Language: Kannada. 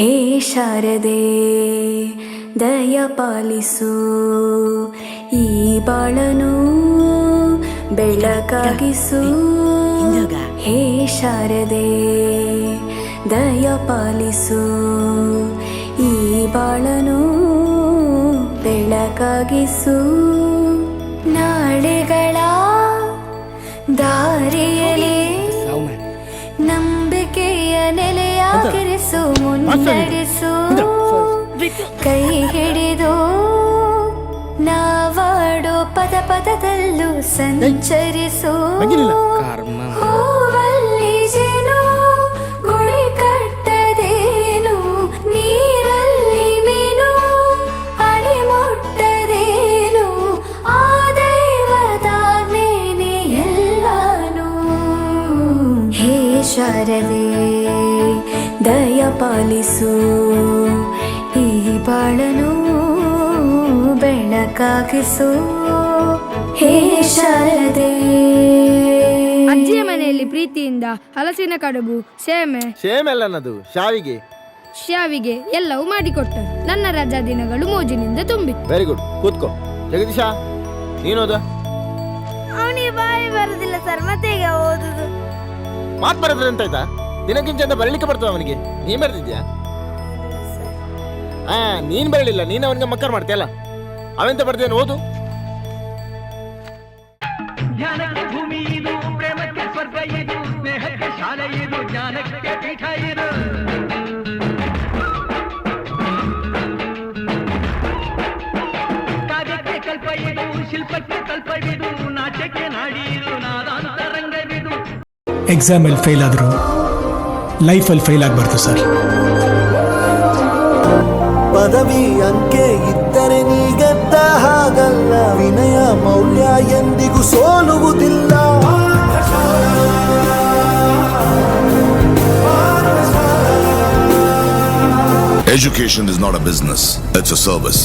ಹೇ ಶಾರದೆ ದಯ ಪಾಲಿಸು, ಈ ಬಾಳನು ಬೆಳಕಾಗಿಸು. ಹೇ ಶಾರದೆ ದಯ ಪಾಲಿಸು, ಈ ಬಾಳನು ಬೆಳಕಾಗಿಸು. ನಾಳೆಗಳ ದಾರಿಯಲ್ಲಿ ನಂಬಿಕೆಯ ನೆಲೆಯಾಗಿರಿಸು, ಮುನ್ನಡೆಸು. ಕೈ ಹಿಡಿದು ನಾವಾಡೋ ಪದ ಪದದಲ್ಲೂ ಸಂಚರಿಸು. ಹೂವಲ್ಲಿ ಜೇನು ಗುಳಿ ಕಟ್ಟದೇನು, ನೀರಲ್ಲಿ ಮೀನು ಅಡಿ ಮುಟ್ಟದೇನು, ಆ ದೈವದಾಜ್ಞೆನೇ ಎಲ್ಲಾನು. ಹೇ ಶಾರದೆ ದಯ ಪಾಲಿಸು, ಈ ಬಾಳನು ಬೆಳಕಾಗಿಸು. ಹೇ ಶಾರದೆ. ಅಜ್ಜಿಯ ಮನೆಯಲ್ಲಿ ಪ್ರೀತಿಯಿಂದ ಹಲಸಿನ ಕಡುಬು, ಸೇಮೆಲ್ಲನದು ಶಾವಿಗೆ ಎಲ್ಲವೂ ಮಾಡಿಕೊಟ್ಟರು. ನನ್ನ ರಜಾ ದಿನಗಳು ಮೋಜಿನಿಂದ ತುಂಬಿತ್ತು. ವೆರಿ ಗುಡ್, ಕೂತ್ಕೋ. ಜಗದೀಶ, ನೀನೋದ? ಅವನಿಗೆ ಬಾಯಿ ಬರುದಿಲ್ಲ ಸರ್, ಮತ್ತೆ ಈಗ ಓದುದು. ಮಾತು ಬರೋದ್ರೆ ಅಂತಾಯ್ತಾ? ದಿನಕ್ಕಿಂತ ಬರಲಿಕ್ಕೆ ಬರ್ತದ ಅವನಿಗೆ. ನೀನ್ ಬರ್ತಿದ್ಯಾ? ನೀನ್ ಬರಲಿಲ್ಲ, ನೀನು ಅವನಿಗೆ ಮಕ್ಕರ್ ಮಾಡ್ತೀಯಲ್ಲ. ಅವೆಂತ ಬರ್ದೇನು, ಓದು. ಜ್ಞಾನಕ್ಕೆ ಭೂಮಿ ಇದು, ಪ್ರೇಮಕ್ಕೆ ಸ್ವರ್ಗ ಇದು, ಸ್ನೇಹಕ್ಕೆ ಶಾಲೆ ಇದು, ಜ್ಞಾನಕ್ಕೆ ಪೀಠ ಇದು. ಕಾವ್ಯಕ್ಕೆ ಕಲ್ಪ ಇದು, ಶಿಲ್ಪಕ್ಕೆ ಕಲ್ಪವಿದು, ನಾಟ್ಯಕ್ಕೆ ನಾಡಿದು, ನಾದಾಂತರಂಗವಿದು. ಎಕ್ಸಾಮಲ್ಲಿ ಫೇಲ್ ಆದರೂ ಲೈಫಲ್ಲಿ ಫೇಲ್ ಆಗಬಾರ್ದು ಸರ್. ಪದವಿ ಅಂಕೆ ಇದ್ದರೆ ನೀಗೆದ್ದ ಹಾಗಲ್ಲ, ವಿನಯ ಮೌಲ್ಯ ಎಂದಿಗೂ ಸೋಲುವುದಿಲ್ಲ. Education is not a business, it's a service.